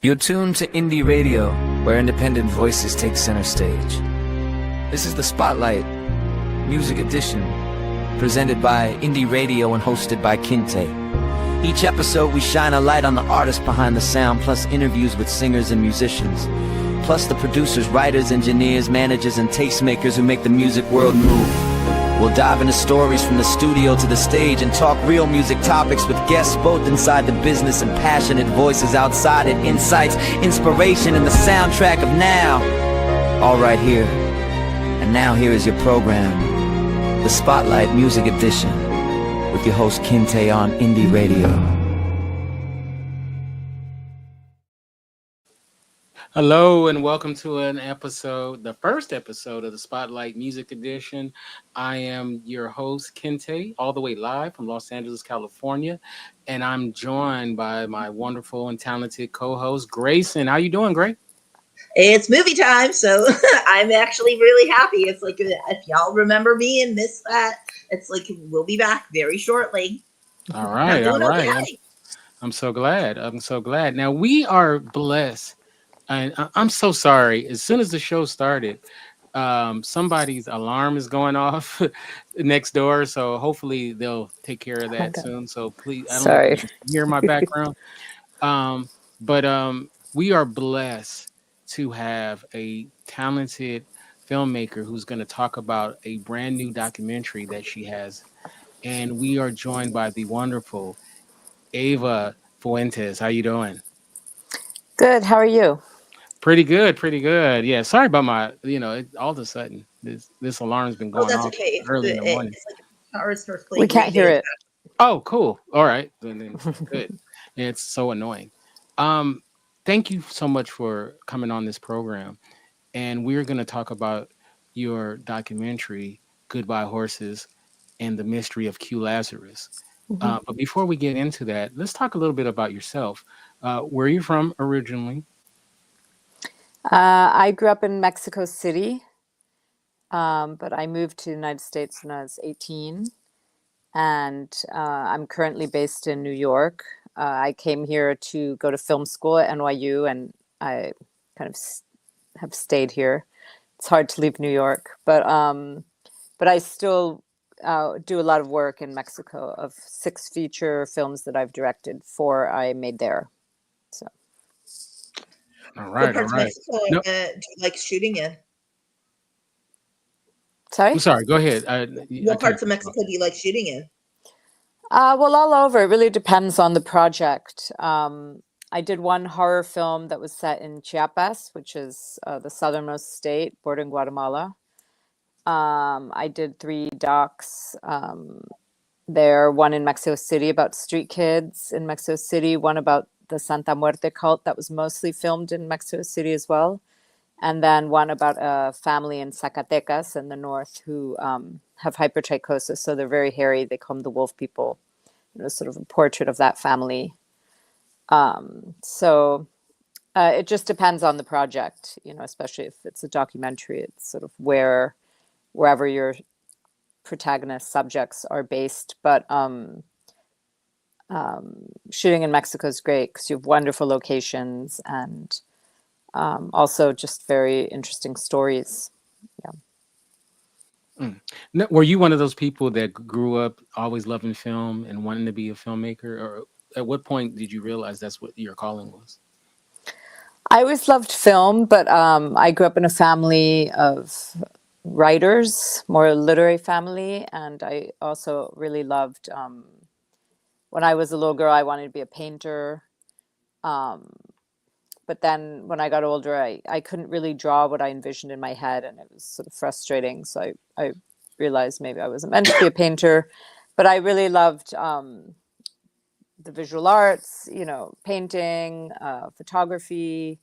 You're tuned to Indie Radio, where independent voices take center stage. This is the Spotlight Music Edition, presented by Indie Radio and hosted by Kinte. Each episode we shine a light on the artists behind the sound, plus interviews with singers and musicians, plus the producers, writers, engineers, managers, and tastemakers who make the music world move. We'll dive into stories from the studio to the stage and talk real music topics with guests both inside the business and passionate voices outside it. Insights, inspiration, and the soundtrack of now. All right here. And now here is your program, the Spotlight Music Edition, with your host Kinte on Indie Radio. Hello and welcome to the first episode of the Spotlight Music Edition. I am your host, Kinte, all the way live from Los Angeles, California, and I'm joined by my wonderful and talented co-host, Grayson. How you doing, Gray? It's movie time, so I'm actually really happy. It's like, if y'all remember me and miss that, it's like we'll be back very shortly. All right. Okay. I'm so glad. Now, we are blessed. And I'm so sorry. As soon as the show started, somebody's alarm is going off next door. So hopefully they'll take care of that soon. So please, I don't know if you can hear my background. But we are blessed to have a talented filmmaker who's going to talk about a brand new documentary that she has. And we are joined by the wonderful Eva Fuentes. How you doing? Good. How are you? Pretty good. Yeah, sorry about my, all of a sudden, this alarm's been going off early in the morning. It's like we can't hear it. Oh, cool. All right. Then good. It's so annoying. Thank you so much for coming on this program. And we're going to talk about your documentary, Goodbye Horses, and the Mystery of Q Lazzarus. Mm-hmm. But before we get into that, let's talk a little bit about yourself. Where are you from originally? I grew up in Mexico City, but I moved to the United States when I was 18, and I'm currently based in New York. I came here to go to film school at NYU, and I kind of have stayed here. It's hard to leave New York, but I still do a lot of work in Mexico. Of 6 feature films that I've directed, 4 I made there. So. All right. Mexico, do you like shooting in? Sorry? I'm sorry. Go ahead. What parts of Mexico do you like shooting in? Well, all over. It really depends on the project. I did one horror film that was set in Chiapas, which is the southernmost state bordering Guatemala. I did 3 docs there, one in Mexico City about street kids in Mexico City, one about the Santa Muerte cult that was mostly filmed in Mexico City as well. And then one about a family in Zacatecas in the north who have hypertrichosis. So they're very hairy. They call them the wolf people. It was sort of a portrait of that family. So it just depends on the project, especially if it's a documentary. It's sort of wherever your protagonist subjects are based. But shooting in Mexico is great because you have wonderful locations and also just very interesting stories. Yeah. Now, were you one of those people that grew up always loving film and wanting to be a filmmaker? Or at what point did you realize that's what your calling was? I always loved film, but I grew up in a family of writers, more literary family. And I also really loved... when I was a little girl, I wanted to be a painter. But then when I got older, I couldn't really draw what I envisioned in my head, and it was sort of frustrating. So I realized maybe I wasn't meant to be a painter. But I really loved the visual arts, painting, photography.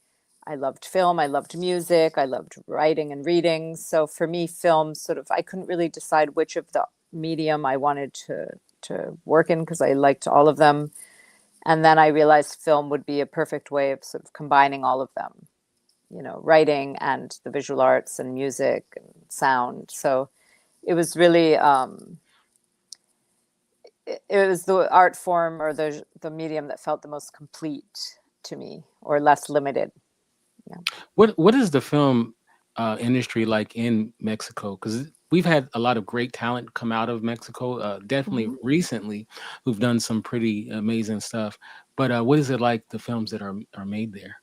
I loved film. I loved music. I loved writing and reading. So for me, film I couldn't really decide which of the medium I wanted to work in because I liked all of them. And then I realized film would be a perfect way of sort of combining all of them, writing and the visual arts and music and sound. So it was really, it was the art form or the medium that felt the most complete to me, or less limited. What is the film industry like in Mexico? Because we've had a lot of great talent come out of Mexico, definitely recently, who've done some pretty amazing stuff. But what is it like, the films that are made there?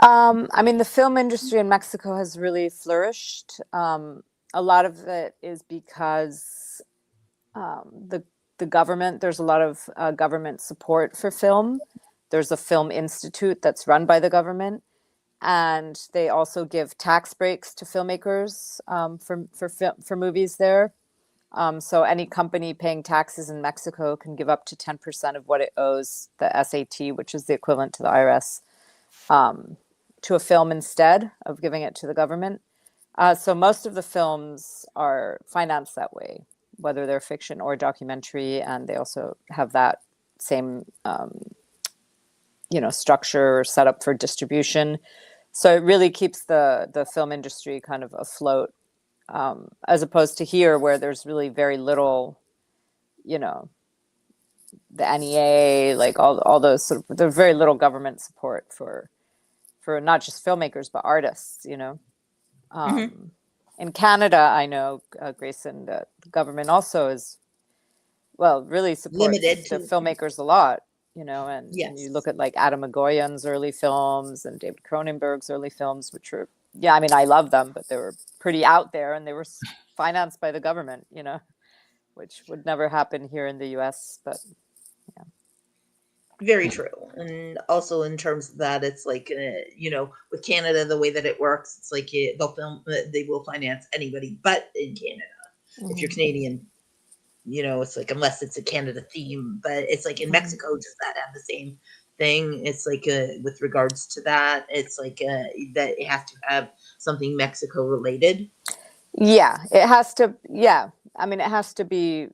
I mean, the film industry in Mexico has really flourished. A lot of it is because the government, there's a lot of government support for film. There's a film institute that's run by the government, and they also give tax breaks to filmmakers for movies there. So any company paying taxes in Mexico can give up to 10% of what it owes the SAT, which is the equivalent to the IRS, to a film instead of giving it to the government. So most of the films are financed that way, whether they're fiction or documentary, and they also have that same structure set up for distribution. So it really keeps the film industry kind of afloat, as opposed to here where there's really very little, the NEA, like all those sort of, there's very little government support for not just filmmakers but artists. In Canada, I know, Grayson, the government also is, really supports Limited to to- filmmakers a lot, and Yes. you look at like Adam Agoyan's early films and David Cronenberg's early films, which were, I mean, I love them, but they were pretty out there, and they were financed by the government, which would never happen here in the US, but Very true. And also in terms of that, it's like, with Canada, the way that it works, it's like they will finance anybody but in Canada. If you're Canadian, it's like, unless it's a Canada theme, but it's like in Mexico, does that have the same thing? It's like, with regards to that, it's like, that it has to have something Mexico related. it has to, I mean, it has to be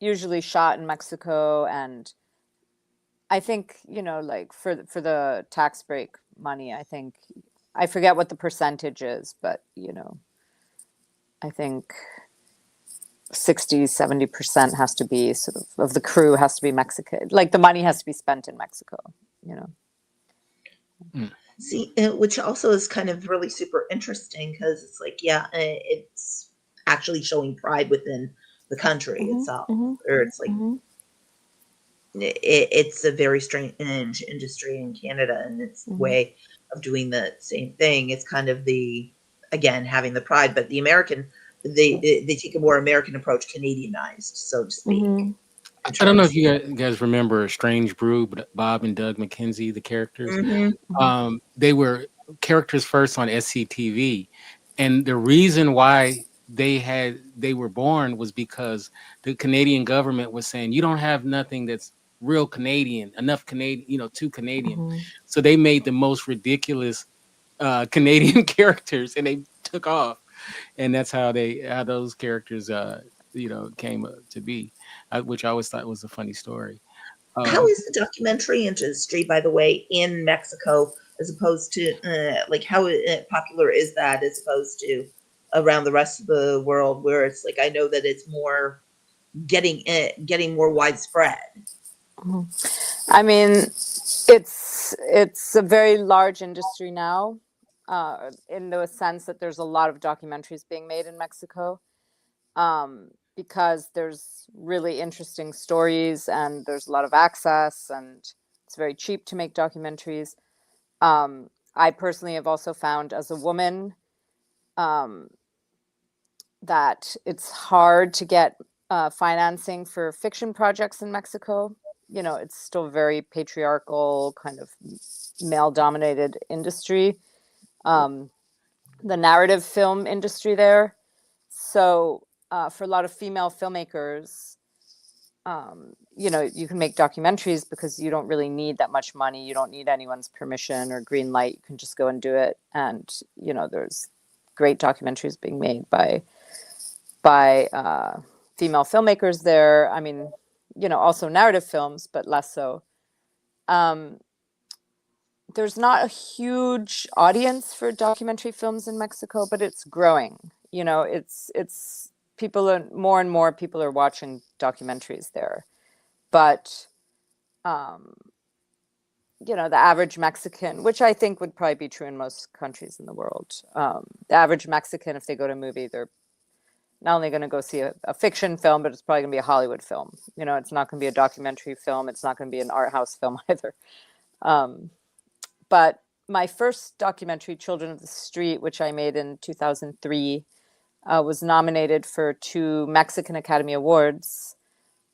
usually shot in Mexico, and I think, like for the tax break money, I forget what the percentage is, but, I think 60-70% has to be sort of the crew has to be Mexican. Like the money has to be spent in Mexico, See, which also is kind of really super interesting, because it's like, it's actually showing pride within the country itself, or it's like, it's a very strange industry in Canada, and its way of doing the same thing. It's kind of again, having the pride, but the American, they take a more American approach, Canadianized, so to speak. I don't know if you guys remember Strange Brew, but Bob and Doug McKenzie, the characters. They were characters first on SCTV, and the reason why they were born was because the Canadian government was saying, you don't have nothing that's real Canadian, enough Canadian, too Canadian. So they made the most ridiculous Canadian characters, and they took off, and that's how those characters came to be, which I always thought was a funny story. How is the documentary industry, by the way, in Mexico, as opposed to like how popular is that as opposed to around the rest of the world, where it's like, I know that it's more getting more widespread. I mean, it's a very large industry now, in the sense that there's a lot of documentaries being made in Mexico, because there's really interesting stories and there's a lot of access, and it's very cheap to make documentaries. I personally have also found, as a woman, that it's hard to get financing for fiction projects in Mexico. It's still a very patriarchal, kind of male-dominated industry, the narrative film industry there. So for a lot of female filmmakers, you can make documentaries because you don't really need that much money. You don't need anyone's permission or green light. You can just go and do it. And, there's great documentaries being made by female filmmakers there. I mean, also narrative films, but less so. There's not a huge audience for documentary films in Mexico, but it's growing. It's people are more and more people are watching documentaries there, but the average Mexican, which I think would probably be true in most countries in the world. The average Mexican, if they go to a movie, they're not only going to go see a fiction film, but it's probably going to be a Hollywood film. It's not going to be a documentary film. It's not going to be an art house film either. But my first documentary, Children of the Street, which I made in 2003, was nominated for 2 Mexican Academy Awards.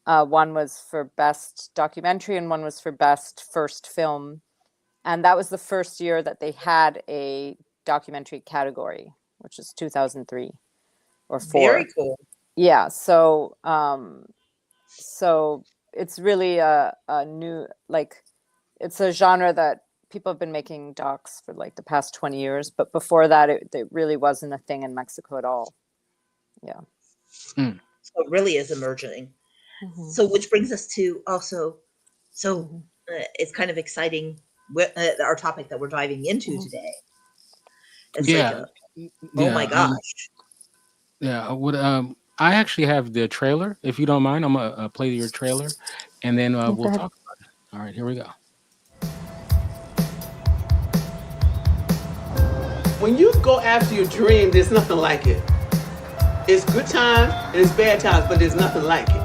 One was for Best Documentary and one was for Best First Film. And that was the first year that they had a documentary category, which is 2003 or 4. Very cool. Yeah. So it's really a new, it's a genre that people have been making docs for the past 20 years. But before that, it really wasn't a thing in Mexico at all. Yeah. So it really is emerging. Mm-hmm. So which brings us to also, it's kind of exciting. Our topic that we're diving into today. It's oh my gosh. I actually have the trailer. If you don't mind, I'm gonna play your trailer, and then we'll talk about it. All right, here we go. When you go after your dream, there's nothing like it. It's good times and it's bad times, but there's nothing like it.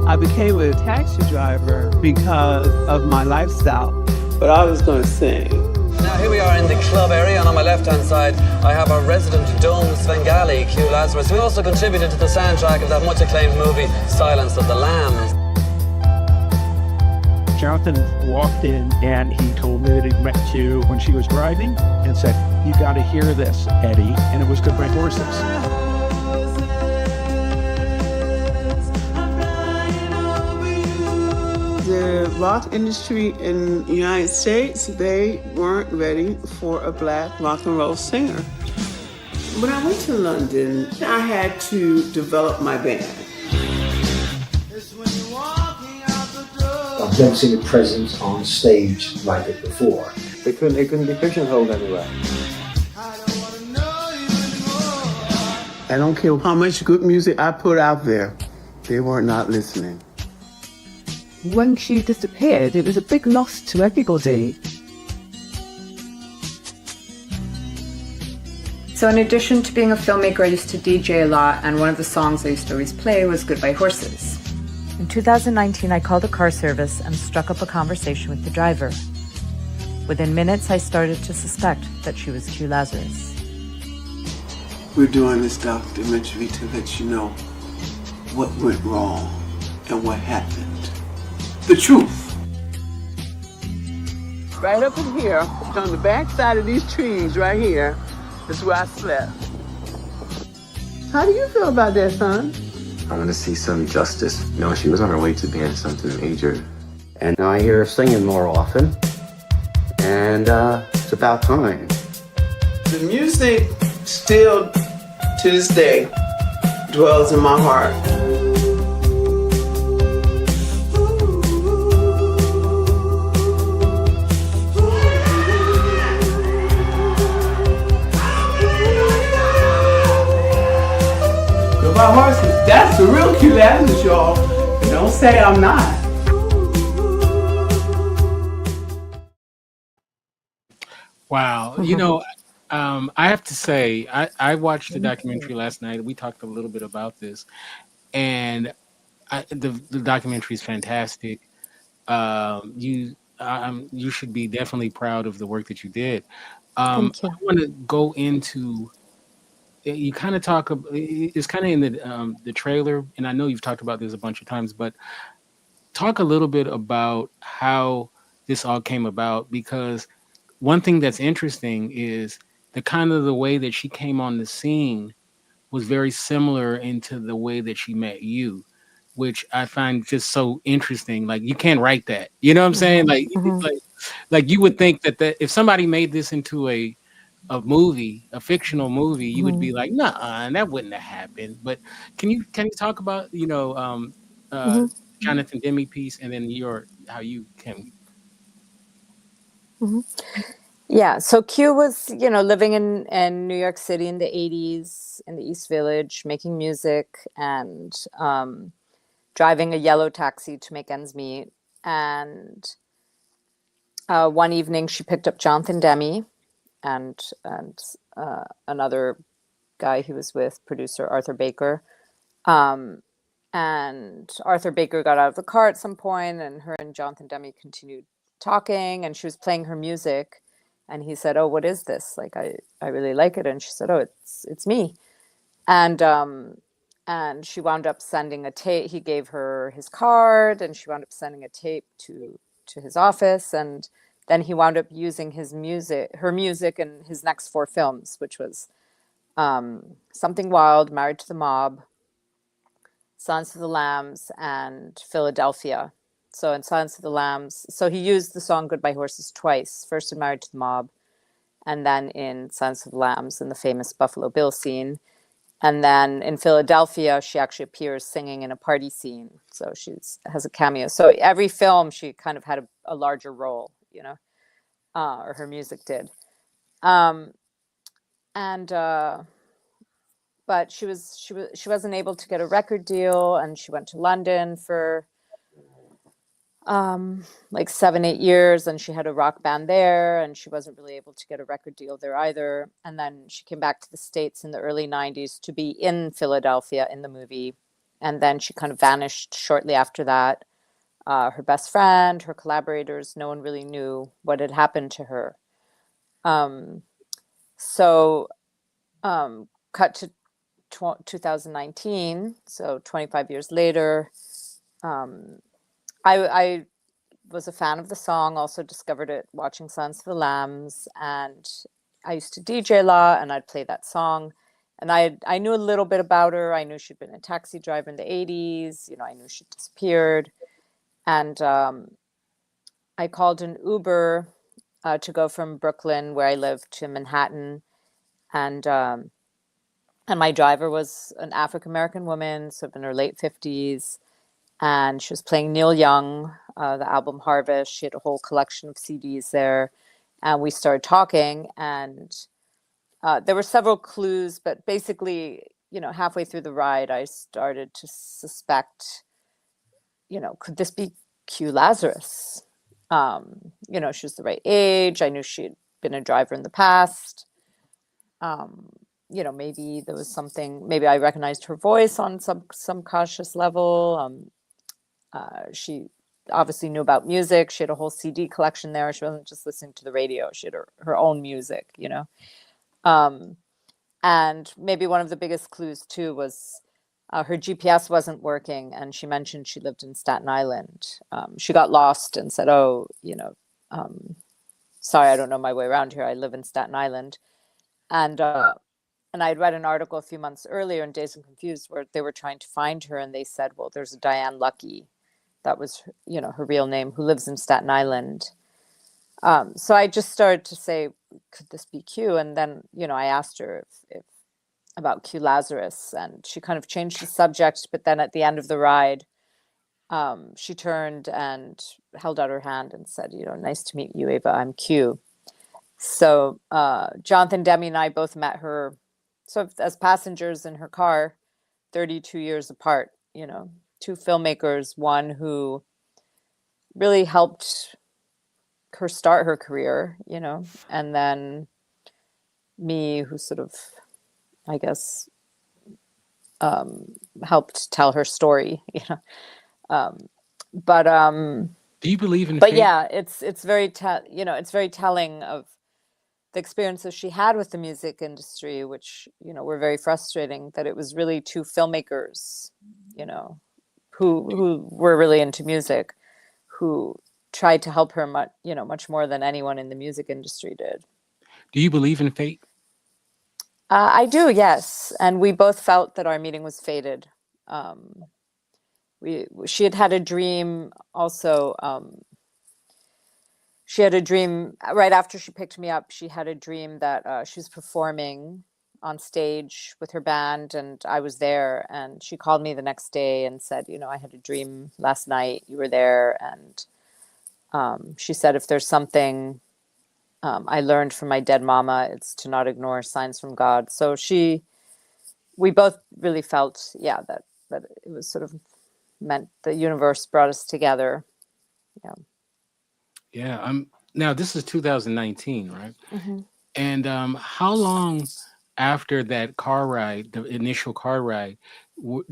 I became a taxi driver because of my lifestyle, but I was going to sing. Now here we are in the club area, and on my left-hand side, I have our resident Dome Svengali, Q Lazzarus, who also contributed to the soundtrack of that much-acclaimed movie, Silence of the Lambs. Jonathan walked in and he told me that he met you when she was driving and said, "You got to hear this, Eddie," and it was Goodbye Horses. The rock industry in the United States, they weren't ready for a black rock and roll singer. When I went to London, I had to develop my band. I've never seen a presence on stage like it before. It couldn't be pigeonholed anywhere. I don't care how much good music I put out there, they were not listening. When she disappeared, it was a big loss to everybody. So in addition to being a filmmaker, I used to DJ a lot, and one of the songs I used to always play was Goodbye Horses. In 2019, I called a car service and struck up a conversation with the driver. Within minutes, I started to suspect that she was Q Lazzarus. We're doing this documentary to let you know what went wrong and what happened. The truth. Right up in here, on the back side of these trees right here, is where I slept. How do you feel about that, son? I want to see some justice. She was on her way to being something major. And now I hear her singing more often. And it's about time. The music still, to this day, dwells in my heart. Goodbye Horses, that's the real Q Lazzarus, y'all. Don't say I'm not. Wow. I have to say, I watched the documentary last night. We talked a little bit about this, and the documentary is fantastic. You should be definitely proud of the work that you did. I want to go into. You kind of talk. It's kind of in the trailer, and I know you've talked about this a bunch of times, but talk a little bit about how this all came about, because one thing that's interesting is the way that she came on the scene was very similar into the way that she met you, which I find just so interesting. Like, you can't write that, you know what I'm saying? Like you would think that if somebody made this into a movie, a fictional movie, you would be like, nah, that wouldn't have happened. But can you talk about Jonathan Demme piece, and then how you came? Yeah, so Q was, living in New York City in the 80s, in the East Village, making music. And driving a yellow taxi to make ends meet. And one evening she picked up Jonathan Demme and another guy he was with, producer Arthur Baker. And Arthur Baker got out of the car at some point, and her and Jonathan Demme continued talking, and she was playing her music. And he said, "Oh, what is this? Like, I really like it." And she said, "Oh, it's me." And she wound up sending a tape. He gave her his card, and she wound up sending a tape to his office. And then he wound up using her music in his next 4 films, which was Something Wild, Married to the Mob, Silence of the Lambs, and Philadelphia. So in Silence of the Lambs, so he used the song Goodbye Horses twice, first in Married to the Mob, and then in Silence of the Lambs in the famous Buffalo Bill scene. And then in Philadelphia, she actually appears singing in a party scene. So she has a cameo. So every film, she kind of had a larger role, or her music did. But she wasn't able to get a record deal, and she went to London for like 7-8 years, and she had a rock band there, and she wasn't really able to get a record deal there either. And then she came back to the States in the early 90s to be in Philadelphia in the movie, and then she kind of vanished shortly after that. Her best friend, her collaborators, no one really knew what had happened to her. Cut to 2019, so 25 years later. I was a fan of the song, also discovered it watching Silence of the Lambs, and I used to DJ a lot, and I'd play that song. And I knew a little bit about her. I knew she'd been a taxi driver in the 80s. I knew she'd disappeared. And I called an Uber to go from Brooklyn, where I live, to Manhattan. And my driver was an African-American woman, so in her late 50s. And she was playing Neil Young, the album Harvest. She had a whole collection of CDs there. And we started talking, and there were several clues, but basically, halfway through the ride, I started to suspect, could this be Q Lazzarus? She was the right age. I knew she'd been a driver in the past. Maybe there was something, maybe I recognized her voice on some subconscious level. She obviously knew about music. She had a whole CD collection there. She wasn't just listening to the radio. She had her own music, and maybe one of the biggest clues too was her GPS wasn't working, and she mentioned she lived in Staten Island. She got lost and said, "Oh, sorry, I don't know my way around here. I live in Staten Island." And I'd read an article a few months earlier in Dazed and Confused where they were trying to find her, and they said, well, there's a Diane Lucky, that was her real name, who lives in Staten Island. So I just started to say, could this be Q? And then I asked her if about Q Lazzarus, and she kind of changed the subject. But then at the end of the ride, she turned and held out her hand and said, "Nice to meet you, Eva. I'm Q." So Jonathan Demme and I both met her sort of as passengers in her car, 32 years apart. Two filmmakers, one who really helped her start her career, and then me, who sort of, I guess, helped tell her story, But do you believe in But fate? yeah, it's very it's very telling of the experiences she had with the music industry, which were very frustrating. That it was really two filmmakers, who were really into music, who tried to help her much more than anyone in the music industry did. Do you believe in fate? I do, yes. And we both felt that our meeting was fated. She had a dream also. She had a dream right after she picked me up. She had a dream that she was performing on stage with her band, and I was there. And she called me the next day and said, I had a dream last night. You were there. And she said, if there's something I learned from my dead mama, it's to not ignore signs from God. So we both really felt, that it was sort of meant the universe brought us together. Yeah. Yeah. Now this is 2019, right? Mm-hmm. And how long after that car ride, the initial car ride,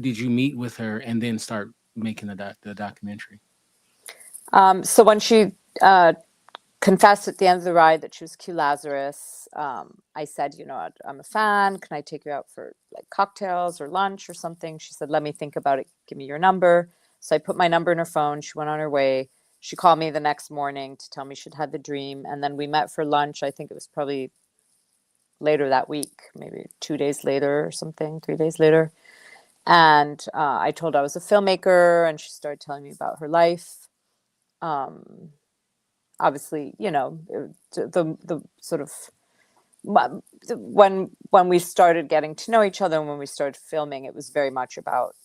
did you meet with her and then start making the documentary? So when she confessed at the end of the ride that she was Q Lazzarus, I said, I'm a fan. Can I take you out for like cocktails or lunch or something? She said, let me think about it. Give me your number. So I put my number in her phone. She went on her way. She called me the next morning to tell me she'd had the dream. And then we met for lunch. I think it was probably later that week, maybe 2 days later or something, 3 days later. And I told her I was a filmmaker, and she started telling me about her life. Obviously, the sort of when we started getting to know each other and when we started filming, it was very much about,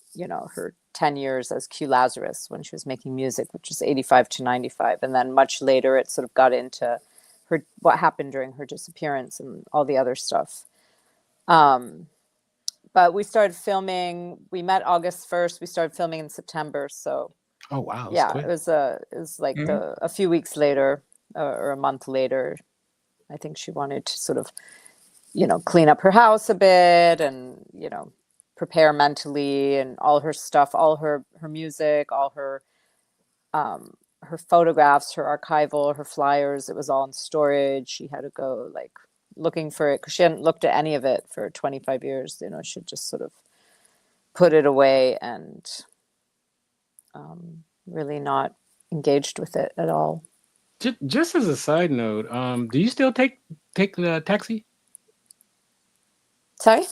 her 10 years as Q Lazzarus when she was making music, which was 85 to 95. And then much later, it sort of got into what happened during her disappearance and all the other stuff. But we started filming. We met August 1st. We started filming in September. So, oh wow, yeah, it was like a few weeks later or a month later. I think she wanted to sort of, clean up her house a bit and prepare mentally, and all her stuff, all her music, all her photographs, her archival, her flyers. It was all in storage. She had to go like looking for it because she hadn't looked at any of it for 25 years. She just sort of put it away and really not engaged with it at all. Just as a side note, do you still take the taxi? Sorry?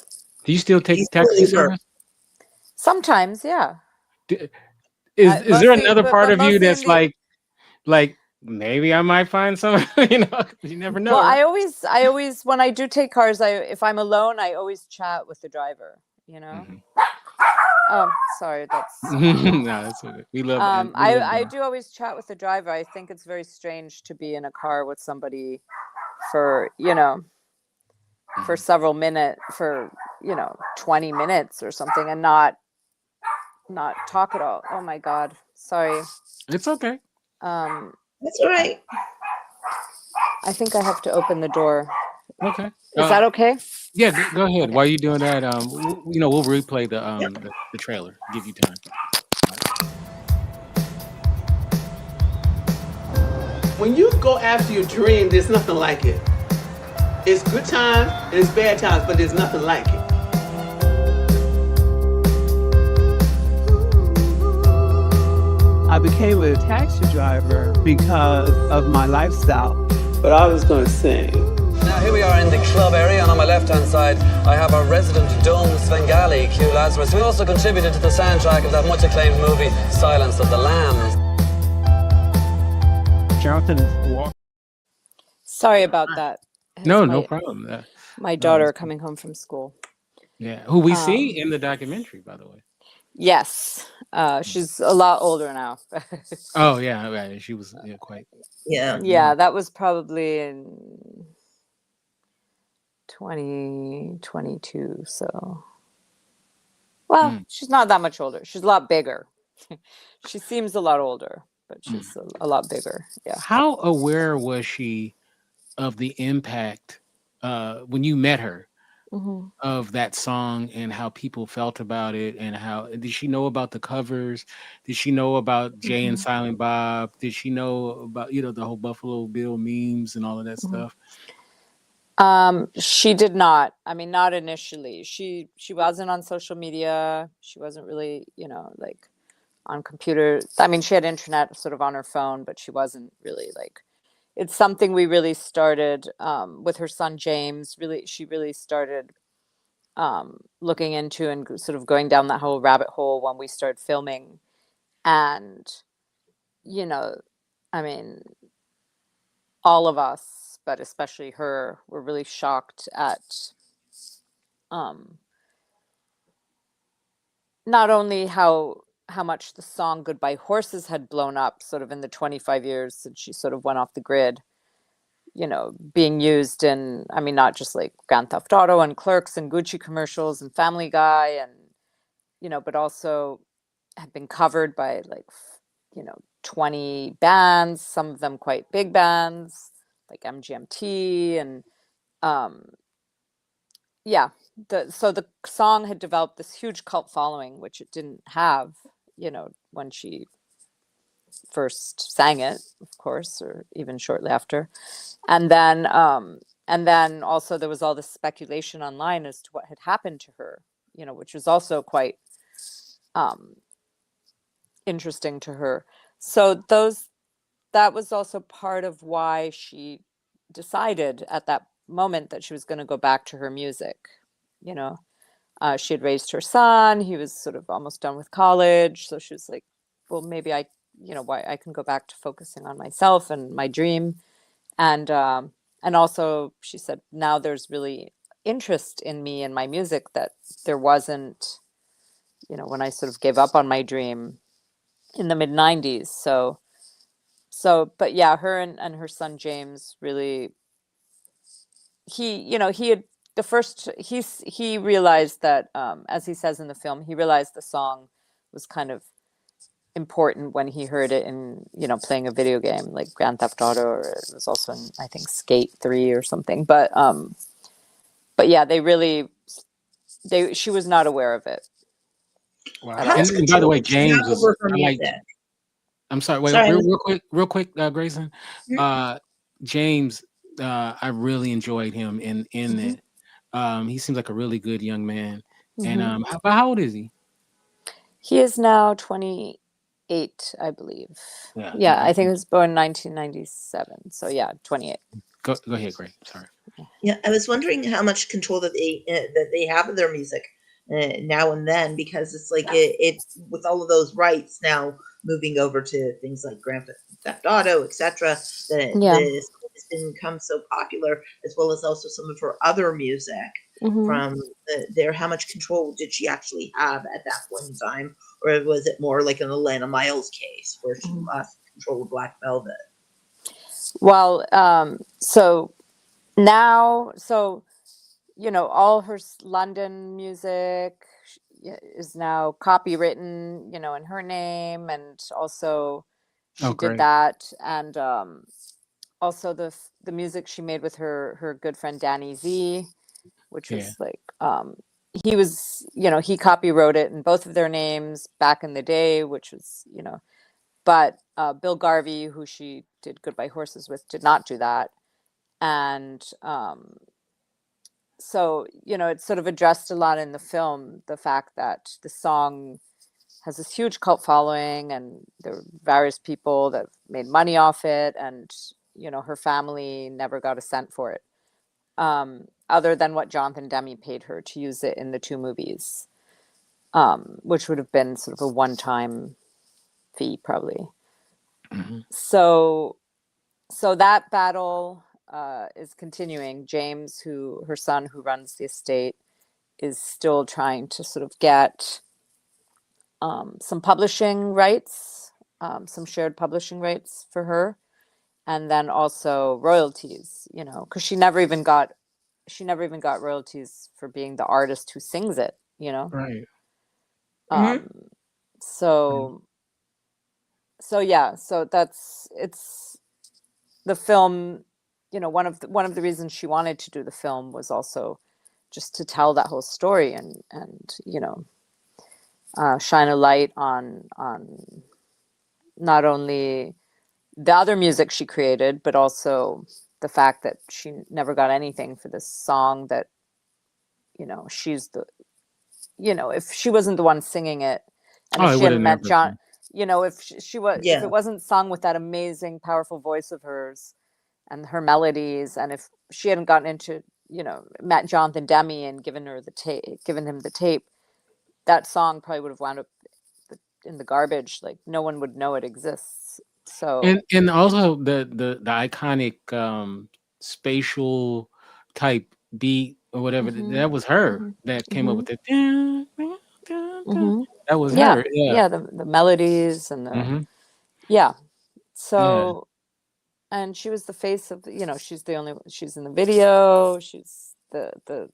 Do you still take taxi service? Sometimes, yeah. Is there another part but of you mostly that's like maybe I might find some, you never know. Well, right? I always, when I do take cars, if I'm alone, I always chat with the driver, Mm-hmm. Oh, sorry, that's... No, that's okay. We love it. I do always chat with the driver. I think it's very strange to be in a car with somebody for, for several minutes, for, 20 minutes or something, and not talk at all. Oh my God. Sorry. It's okay. That's all right. I think I have to open the door. Okay. Is that okay? Yeah, go ahead. Okay. While you're doing that, we'll replay the trailer. Give you time. When you go after your dream, there's nothing like it. It's good times and it's bad times, but there's nothing like it. I became a taxi driver because of my lifestyle, but I was going to sing. Now here we are in the club area, and on my left-hand side I have our resident dome Svengali, Q Lazzarus, who also contributed to the soundtrack of that much-acclaimed movie, Silence of the Lambs. Jonathan, sorry about that. No problem. My daughter coming home from school. Yeah, who we see in the documentary, by the way. Yes, she's a lot older now. Oh yeah, right. She was quite. Yeah, that was probably in 2022. So, well, she's not that much older. She's a lot bigger. She seems a lot older, but she's a lot bigger. Yeah. How aware was she of the impact when you met her? Mm-hmm. Of that song and how people felt about it, and how did she know about the covers? Did she know about Jay and Silent Bob? Did she know about the whole Buffalo Bill memes and all of that stuff? She did not. I mean, not initially. She wasn't on social media. She wasn't really, like on computer. I mean, she had internet sort of on her phone, but she wasn't really like. It's something we really started with her son James. She really started looking into and sort of going down that whole rabbit hole when we started filming. And, I mean, all of us, but especially her, were really shocked at not only how much the song Goodbye Horses had blown up sort of in the 25 years since she sort of went off the grid, being used in, I mean, not just like Grand Theft Auto and Clerks and Gucci commercials and Family Guy and, but also had been covered by like 20 bands, some of them quite big bands like MGMT, and so the song had developed this huge cult following, which it didn't have, when she first sang it, of course, or even shortly after. And then also there was all this speculation online as to what had happened to her, which was also quite interesting to her. So that was also part of why she decided at that moment that she was going to go back to her music. She had raised her son. He was sort of almost done with college. So she was like, well, maybe why I can go back to focusing on myself and my dream. And also she said, now there's really interest in me and my music that there wasn't, when I sort of gave up on my dream in the mid 90s. But yeah, her and her son James really, he realized that, as he says in the film, he realized the song was kind of important when he heard it in, playing a video game like Grand Theft Auto, or it was also in, I think, Skate 3 or something. But yeah, she was not aware of it. Wow. And by the way, James was, I'm sorry, wait, real quick, Grayson. James, I really enjoyed him in it. He seems like a really good young man. And how old is he? He is now 28, I believe. Yeah, I think he was born in 1997. So yeah, 28. Go ahead, Gray. Sorry. Yeah, I was wondering how much control that they have of their music now and then, because it's like it with all of those rights now moving over to things like Grand Theft Auto, etc. This has become so popular, as well as also some of her other music from there. How much control did she actually have at that point in time, or was it more like an Alana Miles case where she lost control of Black Velvet? Well, so now, all her London music is now copywritten, in her name, and also she did that, and also the music she made with her good friend Danny Z, which was like he was, he copywrote it in both of their names back in the day, which was, but Bill Garvey, who she did Goodbye Horses with, did not do that. And so, it's sort of addressed a lot in the film, the fact that the song has this huge cult following, and there were various people that made money off it, and, her family never got a cent for it, other than what Jonathan Demme paid her to use it in the 2 movies, which would have been sort of a one-time fee, probably. So that battle is continuing. James, her son, who runs the estate, is still trying to sort of get some publishing rights, some shared publishing rights for her, and then also royalties. Because she never even got royalties for being the artist who sings it. Right. So it's the film. One of the reasons she wanted to do the film was also just to tell that whole story and shine a light on not only the other music she created, but also the fact that she never got anything for this song that, she's the, if she wasn't the one singing it, and if she hadn't met John, if she was, if it wasn't sung with that amazing, powerful voice of hers and her melodies, and if she hadn't gotten into, met Jonathan Demme and given him the tape, that song probably would have wound up in the garbage. Like, no one would know it exists. So and also the iconic spatial type beat or whatever, that was her that came up with it. That was her. The melodies and the so and she was the face of she's in the video, she's the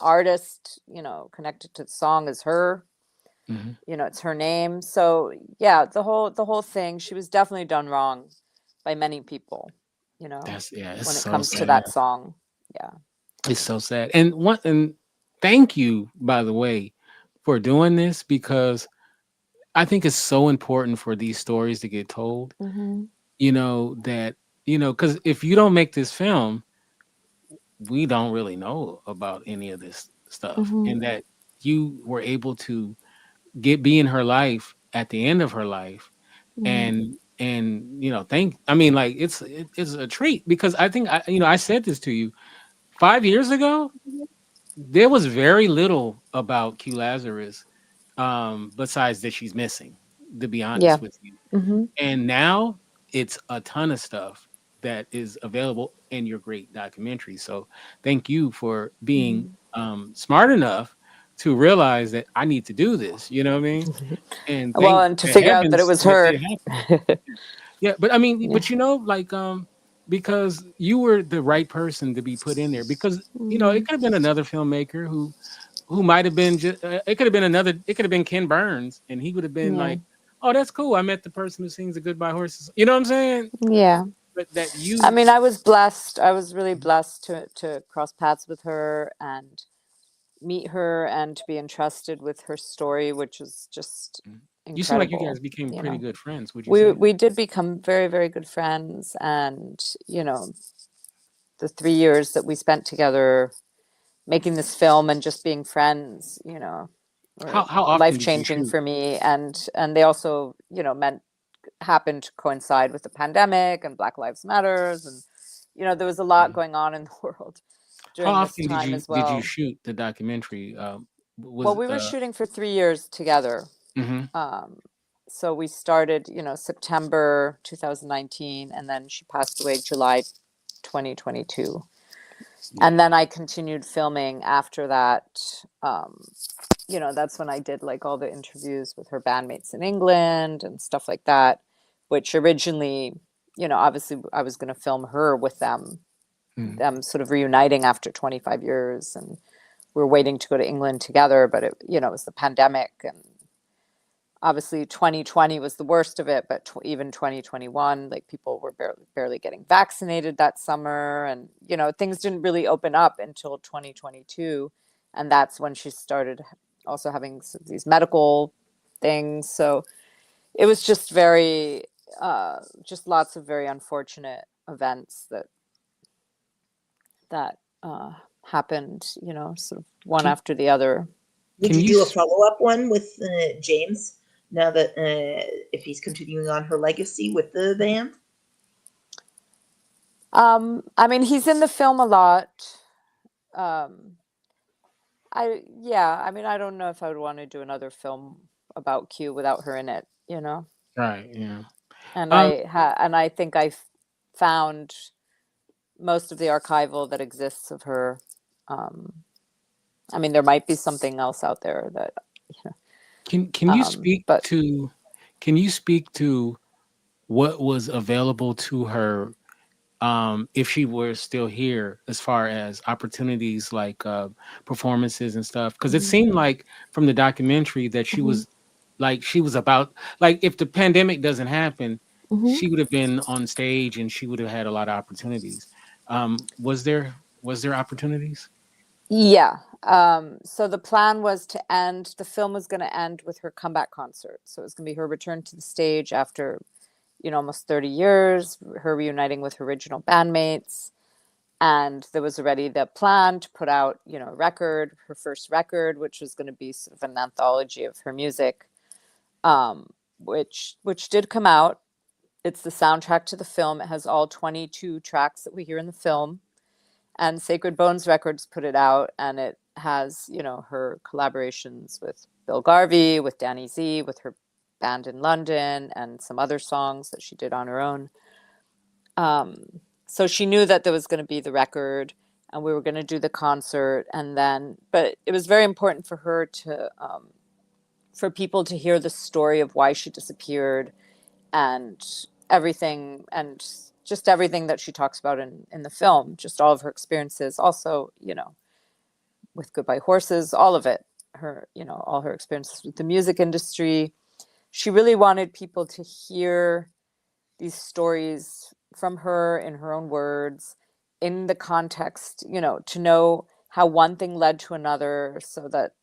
artist, connected to the song is her. Mhm. You know, it's her name. So yeah, the whole thing, she was definitely done wrong by many people, you know, It's when it so comes to sad. that song. Yeah. It's so sad. And thank you, by the way, for doing this, because I think it's so important for these stories to get told. Mm-hmm. You know, that, because if you don't make this film, we don't really know about any of this stuff. Mm-hmm. And that you were able to be in her life at the end of her life, Mm-hmm. and I mean, like, it's a treat, because I think I said this to you 5 years ago. There was very little about Q Lazzarus, besides that she's missing, to be Yeah. honest with you. Mm-hmm. And now it's a ton of stuff that is available in your great documentary. So thank you for being smart enough to realize that I need to do this. You know what I mean? And Well, thank and to the figure out that it heavens was that her. it happened. Yeah, but I mean, Yeah. but like, because you were the right person to be put in there, because Mm-hmm. it could have been another filmmaker who might have been just, it could have been Ken Burns, and he would have been Yeah. like, oh, that's cool, I met the person who sings the Goodbye Horses. You know what I'm saying? Yeah. But that I you mean, I was blessed. I was really blessed to cross paths with her and meet her and to be entrusted with her story, which is just you seem like you guys incredible. became You pretty know, good friends, would you we say? we did become very, very good friends, and you know, the 3 years that we spent together making this film and just being friends, you know, were How often life did you changing shoot? for me, and they also, you know, happened to coincide with the pandemic and Black Lives Matters, and you know, there was a lot going on in the world How during this often did time you as did you well. shoot the documentary? Well, Was we were shooting for 3 years together. mhm. Um, so we started, you know, September 2019, and then she passed away July 2022. And then I continued filming after that. You know, that's when I did like all the interviews with her bandmates in England and stuff like that, which originally, you know, obviously I was going to film her with them, them sort of reuniting after 25 years. And we were waiting to go to England together, but it, you know, it was the pandemic, and obviously 2020 was the worst of it, but even 2021, like people were barely getting vaccinated that summer, and you know, things didn't really open up until 2022, and that's when she started also having these medical things. So it was just very just lots of very unfortunate events that happened, you know, sort of one Can, after the other. Would can you you do a follow-up one with James, now that if he's continuing on her legacy with the band? I mean, he's in the film a lot. I mean, I don't know if I would want to do another film about Q without her in it, you know. right, yeah. And Um I think I found most of the archival that exists of her. Um, I mean, there might be something else out there that, you know, can you speak but to can you speak to what was available to her, if she were still here, as far as opportunities like performances and stuff? Because it Mhm, seemed like from the documentary that mhm, she was about, like, if the pandemic doesn't happen, mhm. she would have been on stage and she would have had a lot of opportunities. Was there opportunities? Yeah. So the plan was to end, the film was going to end with her comeback concert. So it was going to be her return to the stage after, you know, almost 30 years, her reuniting with her original bandmates. And there was already the plan to put out, you know, a record, her first record, which was going to be sort of an anthology of her music, which did come out. It's the soundtrack to the film. It has all 22 tracks that we hear in the film. And Sacred Bones Records put it out, and it has, you know, her collaborations with Bill Garvey, with Danny Z, with her band in London, and some other songs that she did on her own. So she knew that there was going to be the record, and we were going to do the concert, and then, but it was very important for her to, for people to hear the story of why she disappeared, and everything, and just everything that she talks about in the film, just all of her experiences, also, you know, with Goodbye Horses, all of it. her, all her experiences with the music industry. She really wanted people to hear these stories from her in her own words, in the context, to know how one thing led to another, so that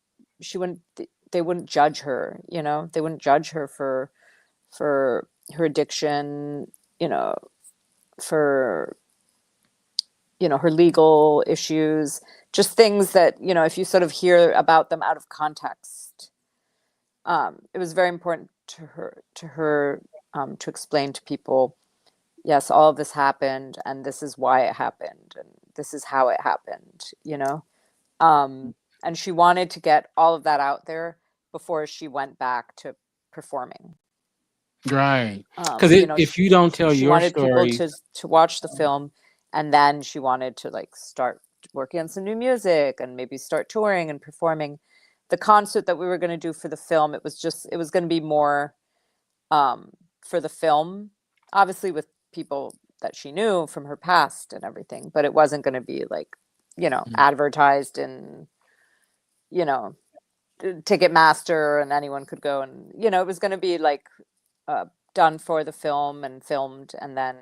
they wouldn't judge her, they wouldn't judge her for her addiction, for her legal issues, just things that, if you sort of hear about them out of context, it was very important to her to explain to people, yes, all of this happened, and this is why it happened, and this is how it happened, and she wanted to get all of that out there before she went back to performing. Right. Because if you don't tell she your wanted story, people to watch the film, and then she wanted to like start working on some new music and maybe start touring and performing. The concert that we were going to do for the film, it was going to be more for the film, obviously with people that she knew from her past and everything, but it wasn't going to be like, advertised in, Ticketmaster, and anyone could go, and, it was going to be like done for the film and filmed. And then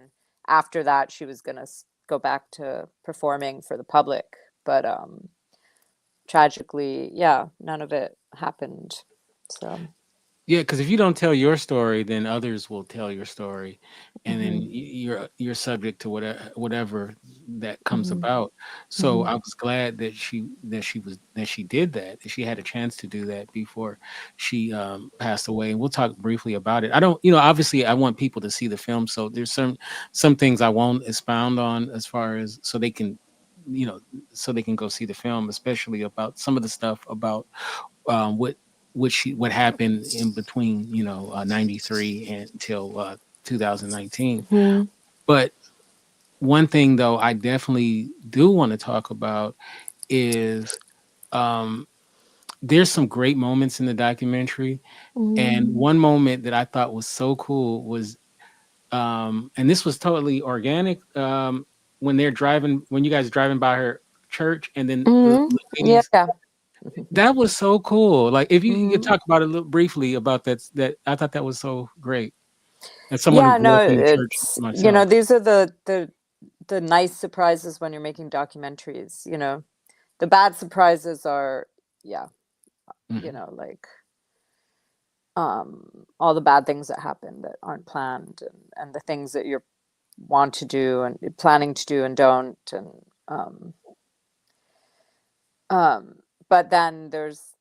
after that, she was going to go back to performing for the public. But tragically, none of it happened. So. Yeah, because if you don't tell your story, then others will tell your story, and then you're subject to whatever that comes about. So I was glad that she did that. That she had a chance to do that before she passed away. And we'll talk briefly about it. I don't, obviously, I want people to see the film, so there's some things I won't expound on as far as so they can go see the film, especially about some of the stuff about what happened in between 93 until 2019. But one thing though I definitely do want to talk about is there's some great moments in the documentary, and one moment that I thought was so cool was and this was totally organic, when you guys driving by her church, and then the ladies, that was so cool. Like, if you could talk about it a little briefly about that I thought that was so great. As someone who grew up in the church myself. These are the nice surprises when you're making documentaries. The bad surprises are, like all the bad things that happen that aren't planned, and the things that you're want to do and you're planning to do and don't, and but then there's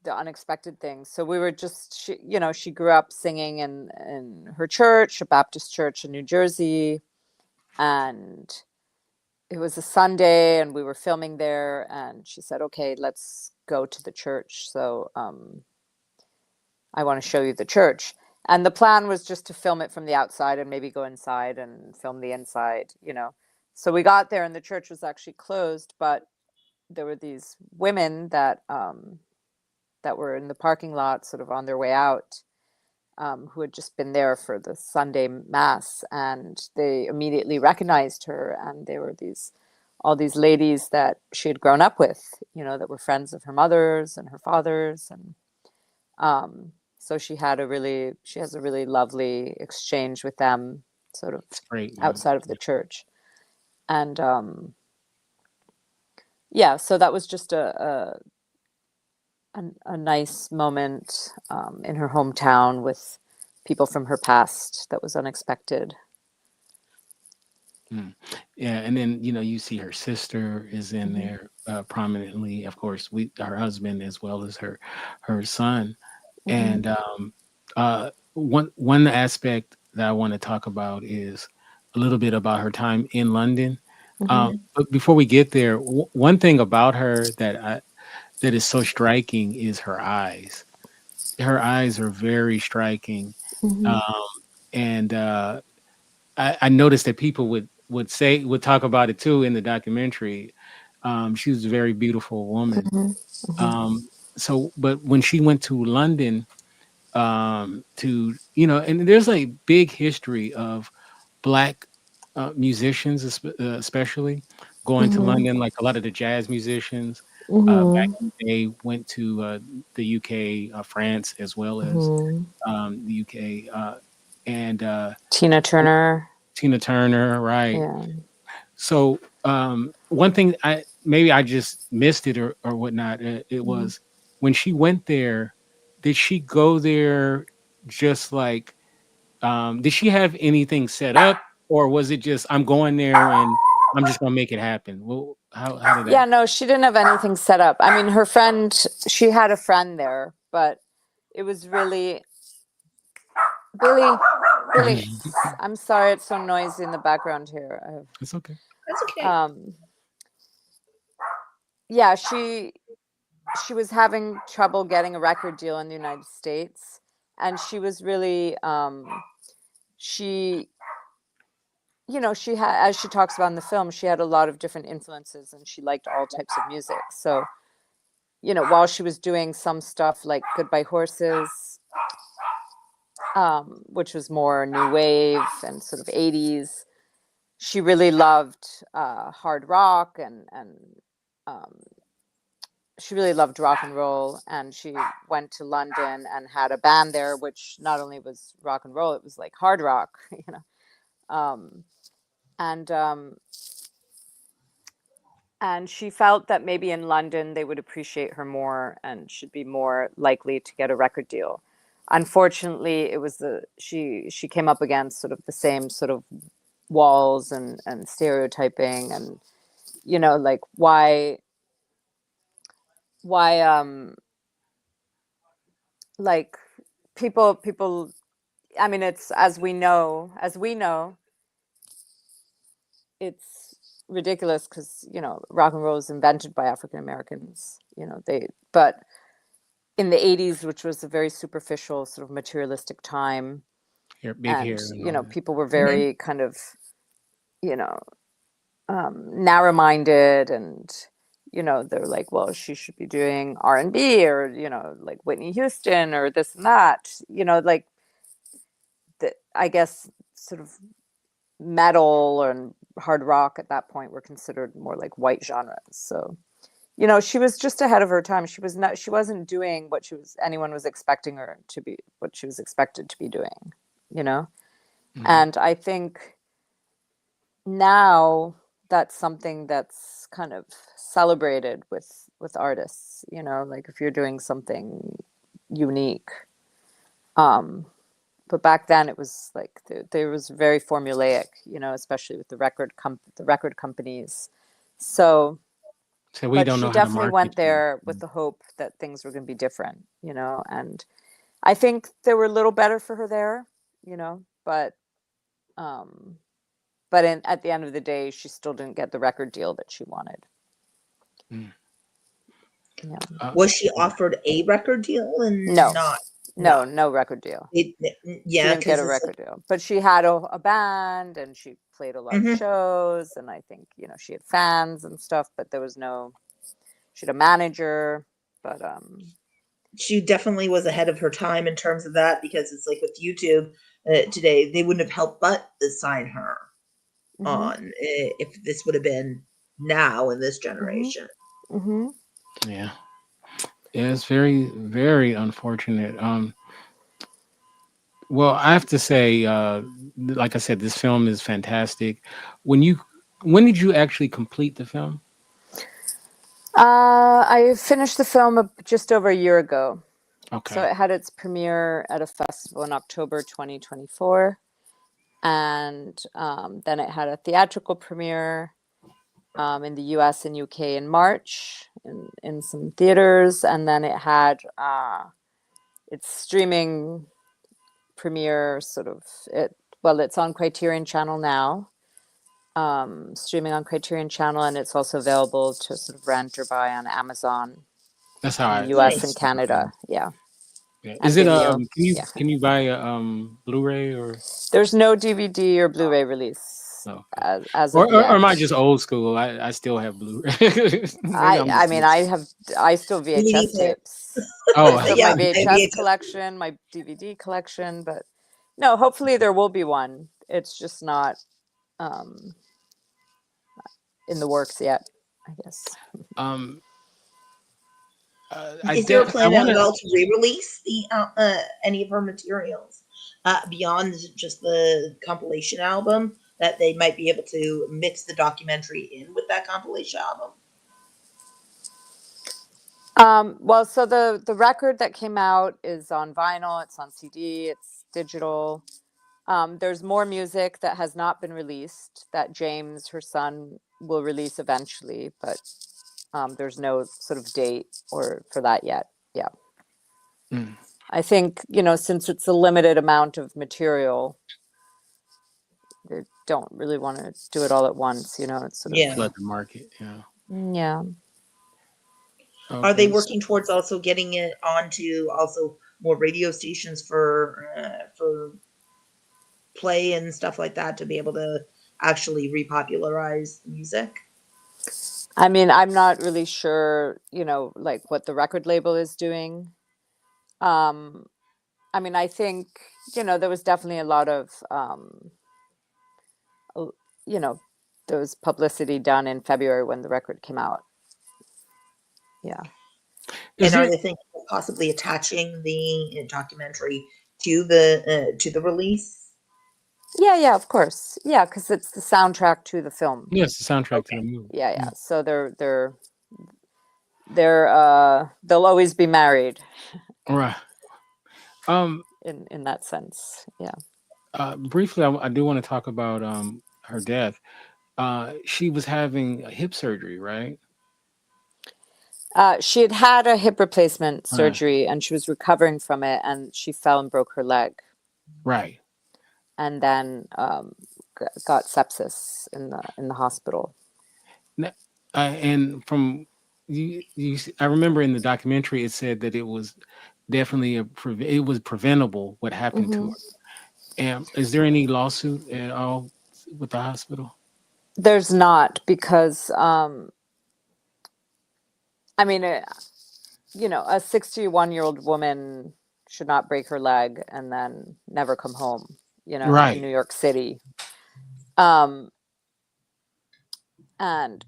the unexpected things. So we were just, she grew up singing in her church, a Baptist church in New Jersey, and it was a Sunday, and we were filming there, and she said, okay, let's go to the church. So I want to show you the church. And the plan was just to film it from the outside and maybe go inside and film the inside, So we got there, and the church was actually closed, but there were these women that were in the parking lot, sort of on their way out, who had just been there for the Sunday mass, and they immediately recognized her. And they were all these ladies that she had grown up with, that were friends of her mother's and her father's, and so she has a really lovely exchange with them, sort of outside of the church, and so that was just a nice moment in her hometown with people from her past that was unexpected. Yeah, and then you see her sister is in there prominently, of course, her husband as well as her son. And one aspect that I want to talk about is a little bit about her time in London. But before we get there, one thing about her that is so striking is her eyes. Her eyes are very striking, and I noticed that people would talk about it too in the documentary. She was a very beautiful woman. But when she went to London, and there's a big history of Black musicians, especially going to London, like a lot of the jazz musicians. Back in the day, went to the UK, France, as well as the UK, and Tina Turner. Tina Turner, right? Yeah. So one thing I just missed it or whatnot. It was when she went there. Did she go there just like? Did she have anything set up, or was it just I'm going there and I'm just gonna make it happen? Well, how did that? Yeah, no, she didn't have anything set up. I mean, she had a friend there, but it was really Billy. I'm sorry, it's so noisy in the background here. It's okay. That's okay. Yeah, she was having trouble getting a record deal in the United States, and she was really she had, as she talks about in the film, she had a lot of different influences, and she liked all types of music. So, while she was doing some stuff like Goodbye Horses, which was more new wave and sort of 80s, she really loved hard rock and she really loved rock and roll, and she went to London and had a band there, which not only was rock and roll, it was like hard rock, and she felt that maybe in London they would appreciate her more and should be more likely to get a record deal. Unfortunately, it was she came up against sort of the same sort of walls and stereotyping, and like why like people I mean, it's as we know it's ridiculous because rock and roll was invented by African Americans, but in the 80s, which was a very superficial sort of materialistic time, people were very kind of narrow-minded, and they're like, well, she should be doing R&B or like Whitney Houston or this and that, like I guess sort of metal and hard rock at that point were considered more like white genres. So she was just ahead of her time. She wasn't doing what anyone was expecting her to be, what she was expected to be doing, and I think now that's something that's kind of celebrated with artists, like if you're doing something unique. But back then it was like there was very formulaic, especially with the record companies. So we don't know. She definitely went there with the hope that things were going to be different, and I think they were a little better for her there, but at the end of the day, she still didn't get the record deal that she wanted. Yeah. Was she offered a record deal and no record deal? She didn't get a record deal, but she had a band and she played a lot of shows, and I think she had fans and stuff, but she had a manager, but she definitely was ahead of her time in terms of that, because it's like with YouTube today, they wouldn't have helped but sign her on if this would have been now in this generation. Yeah, it's very, very unfortunate. Well, I have to say, like I said, this film is fantastic. When did you actually complete the film? I finished the film just over a year ago. Okay. So it had its premiere at a festival in October 2024. And then it had a theatrical premiere in the US and UK in March in some theaters. And then it had its streaming premiere it's on Criterion Channel now. Streaming on Criterion Channel, and it's also available to sort of rent or buy on Amazon. That's how in the US and Canada. Yeah. Is it can you buy a Blu-ray or? There's no DVD or Blu-ray release. As or am I just old school? I still have Blu-ray. I still VHS tapes. Oh, my VHS collection, my DVD collection, but no, hopefully there will be one. It's just not in the works yet, I guess. Is there a I plan want at to. all to re-release any of her materials beyond just the compilation album? That they might be able to mix the documentary in with that compilation album. Well, so the record that came out is on vinyl, it's on CD, it's digital. There's more music that has not been released that James, her son, will release eventually, but there's no sort of date or for that yet. Yeah. Mm. I think, since it's a limited amount of material, they don't really want to do it all at once, it's sort Yeah. Flood the market. Yeah. of, yeah. Are they Okay. working towards also getting it onto also more radio stations for play and stuff like that to be able to actually repopularize music? I mean, I'm not really sure, like what the record label is doing. I mean, I think, there was definitely a lot of, there was publicity done in February when the record came out. Yeah. And are they thinking of possibly attaching the documentary to the release? Yeah, of course. Yeah, because it's the soundtrack to the film. Yes, the soundtrack to the movie. Yeah. So they'll always be married. Right. In that sense. Yeah. Briefly, I do want to talk about her death. She was having a hip surgery, right? She had a hip replacement surgery and she was recovering from it, and she fell and broke her leg. Right. And then got sepsis in the hospital. And from I remember in the documentary it said that it was definitely it was preventable what happened to her. And is there any lawsuit at all with the hospital? There's not, because I mean, a 61-year-old woman should not break her leg and then never come home, Right. in New York City. And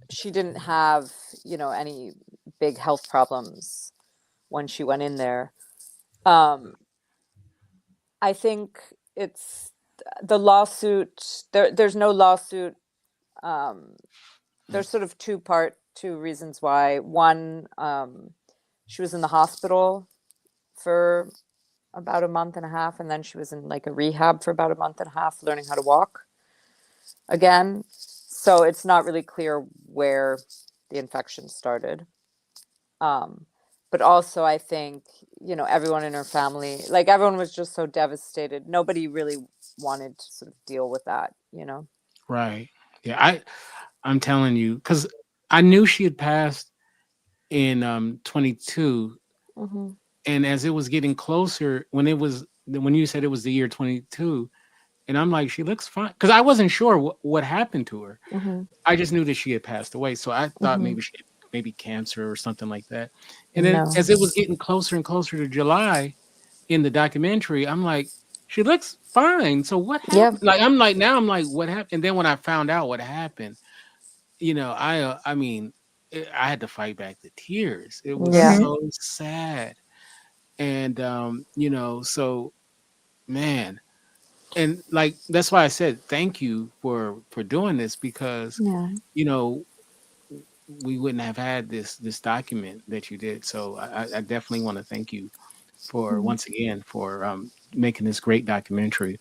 she didn't have, any big health problems when she went in there. I think it's the lawsuit. There's no lawsuit. There's sort of two reasons why. One, she was in the hospital for about a month and a half, and then she was in like a rehab for about a month and a half learning how to walk again. So it's not really clear where the infection started. But also I think, everyone in her family, like everyone was just so devastated. Nobody really wanted to sort of deal with that, Right. Yeah, I'm telling you, because I knew she had passed in 22. And as it was getting closer, when you said it was the year 22, and I'm like, she looks fine, because I wasn't sure what happened to her. I just knew that she had passed away, so I thought maybe cancer or something like that. And then as it was getting closer and closer to July in the documentary, I'm like, she looks fine. So what happened? Like I'm like, what happened? And then when I found out what happened, I mean, I had to fight back the tears. It was so sad. And so, man, and like that's why I said thank you for doing this, because we wouldn't have had this document that you did. So I definitely want to thank you for once again for making this great documentary.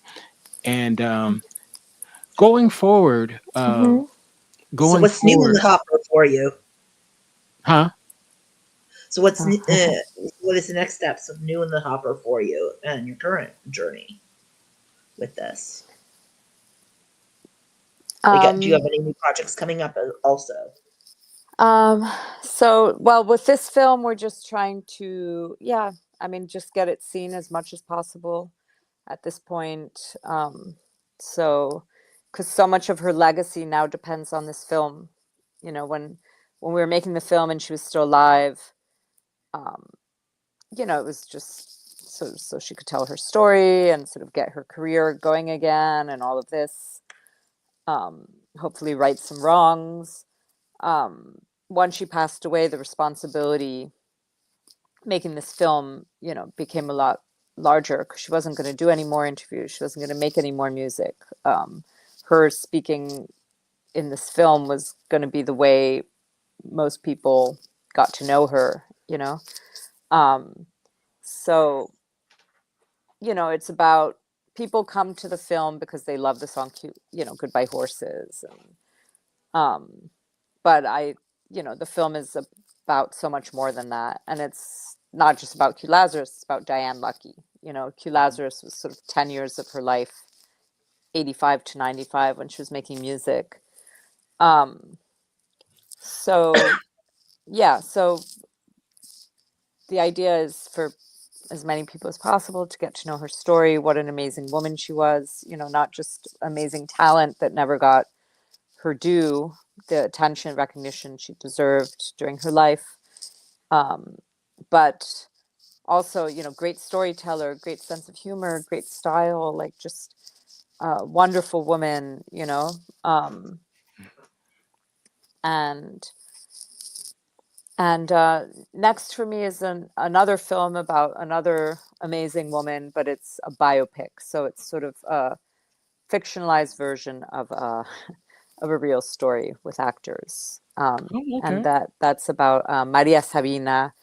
And going forward, So what's new in the hopper for you? Huh? So what is the next steps of new in the hopper for you and your current journey with this? Do you have any new projects coming up also? Well, with this film, we're just trying to, just get it seen as much as possible at this point. Because so much of her legacy now depends on this film. When we were making the film and she was still alive, it was just so she could tell her story and sort of get her career going again and all of this. Hopefully right some wrongs. Once she passed away, the responsibility making this film, you know, became a lot larger because she wasn't going to do any more interviews. She wasn't going to make any more music. Her speaking in this film was going to be the way most people got to know her, you know. So, you know, it's about people come to the film because they love the song, you know, Goodbye Horses. And, but you know, the film is about so much more than that. And it's not just about Q Lazzarus, it's about Diane Lucky. You know, Q Lazzarus was sort of 10 years of her life, 85 to 95, when she was making music. So, yeah, so the idea is for as many people as possible to get to know her story, what an amazing woman she was, you know, not just amazing talent that never got her due, the attention, recognition she deserved during her life, but also, you know, great storyteller, great sense of humor, great style, like just a wonderful woman, you know. And next for me is another film about another amazing woman, but it's a biopic. So it's sort of a fictionalized version of a real story with actors. And that's about Maria Sabina,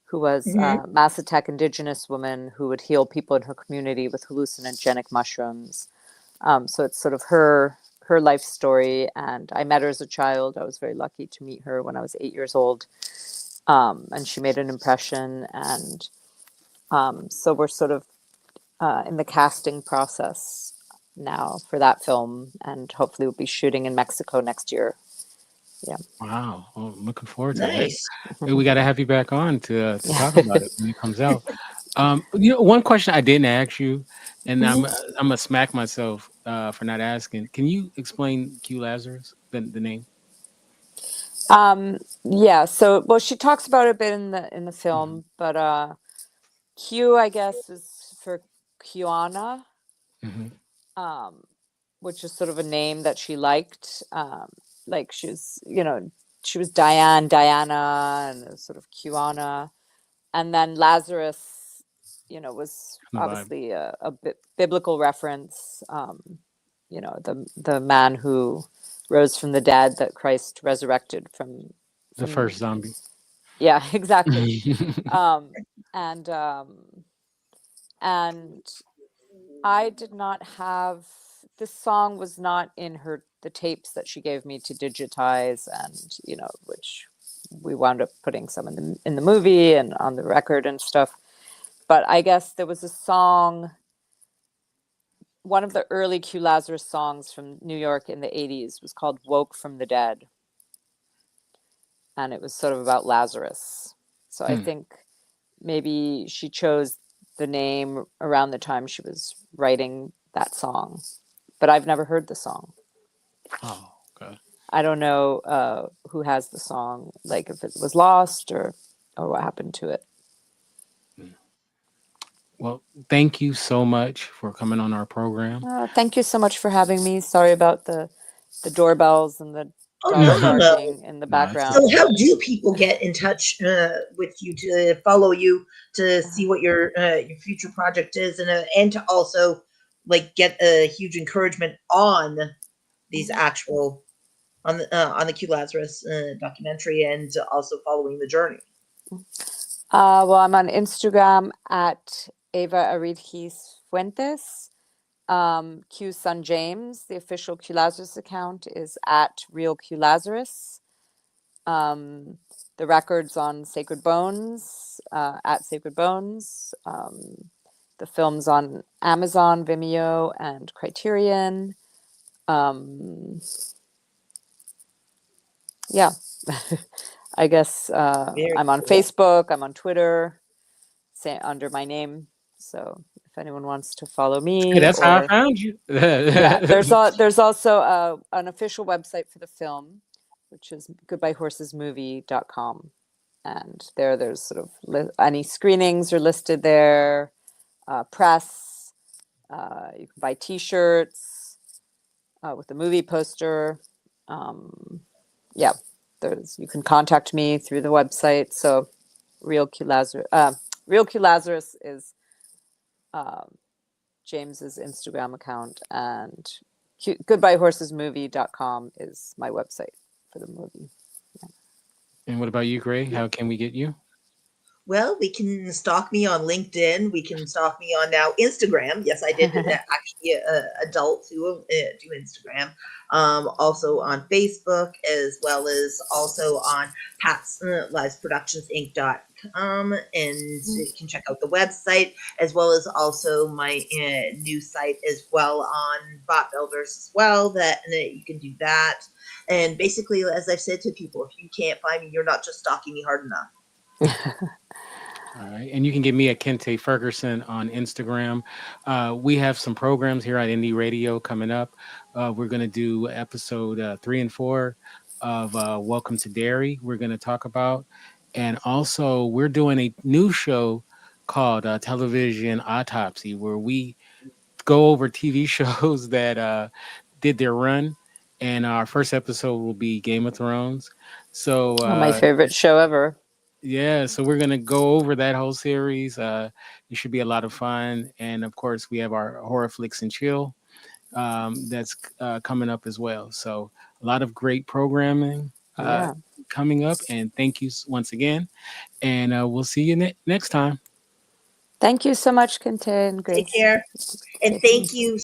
who was a Mazatec indigenous woman who would heal people in her community with hallucinogenic mushrooms. So it's sort of her life story. And I met her as a child. I was very lucky to meet her when I was 8 years old. And she made an impression. And so we're sort of in the casting process now for that film. And hopefully we'll be shooting in Mexico next year. Yeah. Wow. Well, I'm looking forward to Nice. that. We got to have you back on to talk about it when it comes out. You know, one question I didn't ask you, and I'm gonna smack myself for not asking. Can you explain Q Lazzarus, the name? Yeah. So, well, she talks about it a bit in the film, but Q, I guess, is for Kiana, which is sort of a name that she liked. Like she was, you know, she was Diana, and it was sort of Kiana, and then Lazarus, you know, was obviously a biblical reference. You know, the man who rose from the dead that Christ resurrected from the first zombie. Yeah, exactly. And I did not have, this song was not in the tapes that she gave me to digitize, and you know, which we wound up putting some in the movie and on the record and stuff. But I guess there was a song, one of the early Q Lazzarus songs from New York in the 80s was called Woke from the Dead. And it was sort of about Lazarus. So I think maybe she chose the name around the time she was writing that song. But I've never heard the song. Oh, okay. I don't know who has the song, like if it was lost or what happened to it. Well, thank you so much for coming on our program. Thank you so much for having me. Sorry about the doorbells and the dogs barking in the background. So how do people get in touch with you, to follow you, to see what your future project is, and to also like get a huge encouragement on these actual on the Q Lazzarus documentary, and also following the journey? Well, I'm on Instagram at Eva Aridjis Fuentes. Q Son James, the official Q Lazzarus account, is at Real Q Lazzarus. The records on Sacred Bones, at Sacred Bones. The film's on Amazon, Vimeo, and Criterion. Yeah, I guess I'm on Facebook, I'm on Twitter, under my name. So if anyone wants to follow me, that's how I found you. Yeah, there's also an official website for the film, which is goodbyehorsesmovie.com, and there's sort of any screenings are listed there. Press, you can buy T-shirts with the movie poster. Yeah, you can contact me through the website. So Real Q Lazzarus. Real Q Lazzarus is James's Instagram account, and goodbyehorsesmovie.com is my website for the movie. And what about you, Gray? How can we get you? Well, we can stalk me on LinkedIn. We can stalk me on now Instagram. Yes, I did actually adult to do Instagram. Also on Facebook, as well as also on Pat's Lives Productions Inc.com, and you can check out the website, as well as also my new site as well on Bot Builders as well. That you can do that. And basically, as I've said to people, if you can't find me, you're not just stalking me hard enough. All right. And you can get me at Kinte Ferguson on Instagram. We have some programs here on Indie Radio coming up. We're going to do episode 3 and 4 of Welcome to Dairy. We're going to talk about. And also, we're doing a new show called Television Autopsy, where we go over TV shows that did their run. And our first episode will be Game of Thrones. So my favorite show ever. Yeah, so we're going to go over that whole series. It should be a lot of fun. And of course, we have our Horror Flicks and Chill that's coming up as well. So a lot of great programming coming up. And thank you once again. And we'll see you next time. Thank you so much, Kinte and Grace. Take care. And thank you